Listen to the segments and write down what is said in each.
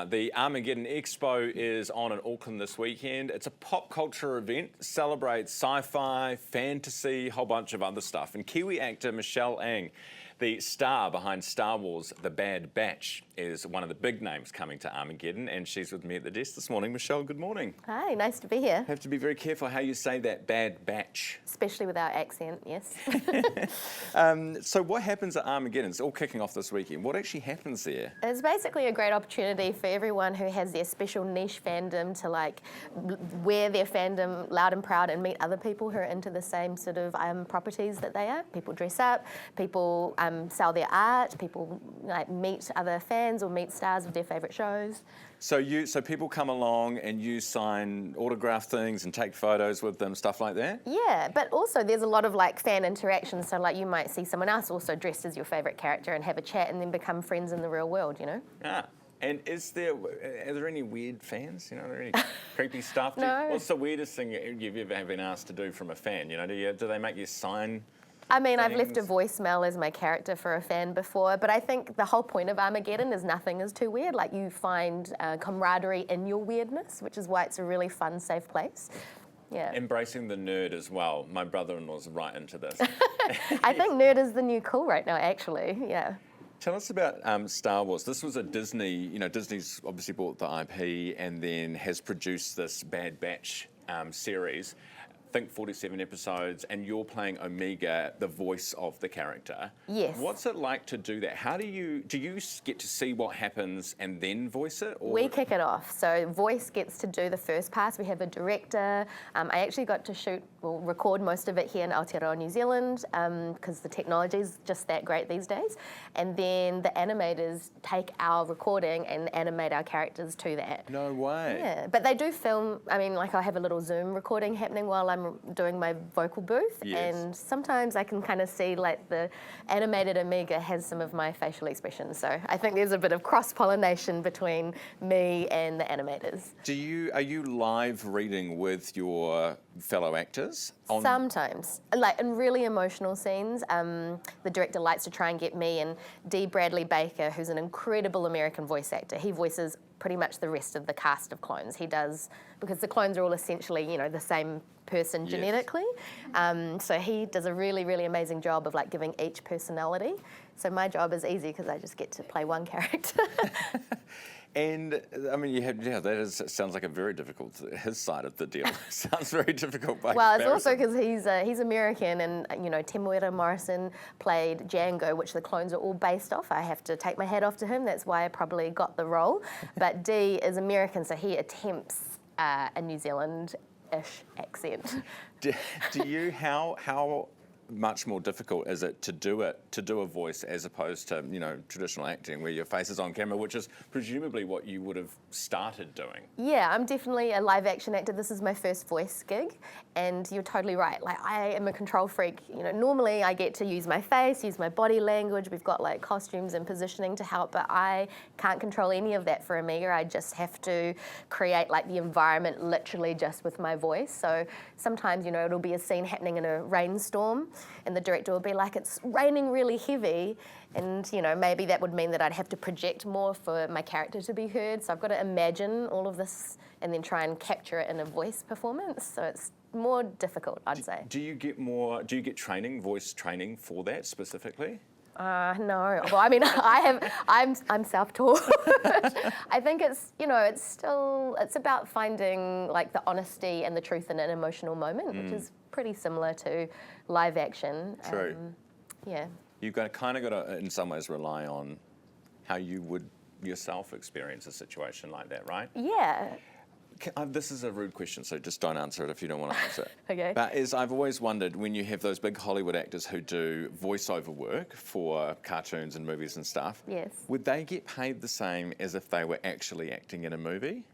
The Armageddon Expo is on in Auckland this weekend. It's a pop culture event, celebrates sci-fi, fantasy, a whole bunch of other stuff. And Kiwi actor Michelle Ang, the star behind Star Wars The Bad Batch, is one of the big names coming to Armageddon, and she's with me at the desk this morning. Michelle, good morning. Hi, nice to be here. Have to be very careful how you say that, Bad Batch. Especially with our accent, yes. So what happens at Armageddon? It's all kicking off this weekend. What actually happens there? It's basically a great opportunity for everyone who has their special niche fandom to wear their fandom loud and proud and meet other people who are into the same sort of properties that they are. People dress up, people sell their art, people meet other fans or meet stars of their favourite shows. So people come along and you sign autograph things and take photos with them, stuff like that? Yeah, but also there's a lot of fan interaction. So you might see someone else also dressed as your favourite character and have a chat and then become friends in the real world, you know? Ah. And are there any weird fans? Are there any creepy stuff? No. What's the weirdest thing you've ever been asked to do from a fan? Do they make you sign? I mean, I've left a voicemail as my character for a fan before, but I think the whole point of Armageddon is nothing is too weird. You find camaraderie in your weirdness, which is why it's a really fun, safe place. Yeah. Embracing the nerd as well. My brother-in-law's right into this. I think nerd is the new cool right now, actually. Yeah. Tell us about Star Wars. This was a Disney, Disney's obviously bought the IP and then has produced this Bad Batch series. I think 47 episodes, and you're playing Omega, the voice of the character. Yes. What's it like to do that? Do you get to see what happens and then voice it? Or? We kick it off. So voice gets to do the first pass. We have a director. I actually got to record most of it here in Aotearoa, New Zealand, because the technology is just that great these days. And then the animators take our recording and animate our characters to that. No way. Yeah, but they do film. I mean, I have a little Zoom recording happening while I'm doing my vocal booth, yes. And sometimes I can kind of see the animated Omega has some of my facial expressions. So I think there's a bit of cross-pollination between me and the animators. Are you live reading with your fellow actors? Sometimes, in really emotional scenes, the director likes to try and get me and D. Bradley Baker, who's an incredible American voice actor. He voices pretty much the rest of the cast of clones. He does, because the clones are all essentially, the same person genetically. Yes. So he does a really, really amazing job of giving each personality. So my job is easy because I just get to play one character. And I mean, sounds like a very difficult. His side of the deal sounds very difficult. Well, it's also because he's American, and Temuera Morrison played Django, which the clones are all based off. I have to take my hat off to him. That's why I probably got the role. But D is American, so he attempts a New Zealand-ish accent. Do you how much more difficult is it to do a voice as opposed to traditional acting where your face is on camera, which is presumably what you would have started doing? Yeah, I'm definitely a live action actor. This is my first voice gig, and you're totally right. I am a control freak. Normally I get to use my face, use my body language. We've got costumes and positioning to help, but I can't control any of that for Omega. I just have to create the environment literally just with my voice. So sometimes it'll be a scene happening in a rainstorm, and the director will be it's raining really heavy, and maybe that would mean that I'd have to project more for my character to be heard. So I've got to imagine all of this and then try and capture it in a voice performance. So it's more difficult, I'd say. Do you get training, voice training for that specifically? No. Well, I mean, I'm self-taught. I think it's it's about finding the honesty and the truth in an emotional moment, which is pretty similar to live action. True. Yeah. You've kind of got to, in some ways, rely on how you would yourself experience a situation like that, right? Yeah. This is a rude question, so just don't answer it if you don't want to answer it. Okay. But I've always wondered, when you have those big Hollywood actors who do voiceover work for cartoons and movies and stuff, yes, would they get paid the same as if they were actually acting in a movie?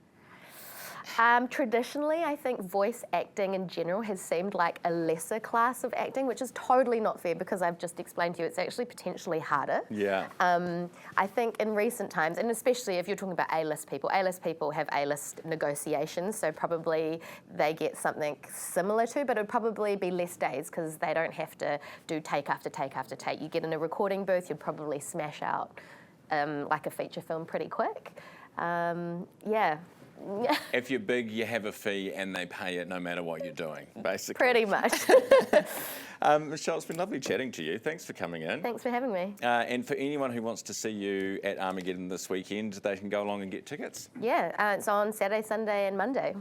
Traditionally, I think voice acting in general has seemed like a lesser class of acting, which is totally not fair because I've just explained to you it's actually potentially harder. Yeah. I think in recent times, and especially if you're talking about A-list people have A-list negotiations, so probably they get something similar to, but it would probably be less days because they don't have to do take after take after take. You get in a recording booth, you'd probably smash out like a feature film pretty quick. Yeah. If you're big, you have a fee and they pay it no matter what you're doing, basically. Pretty much. Michelle, it's been lovely chatting to you. Thanks for coming in. Thanks for having me. And for anyone who wants to see you at Armageddon this weekend, they can go along and get tickets. Yeah, it's on Saturday, Sunday and Monday.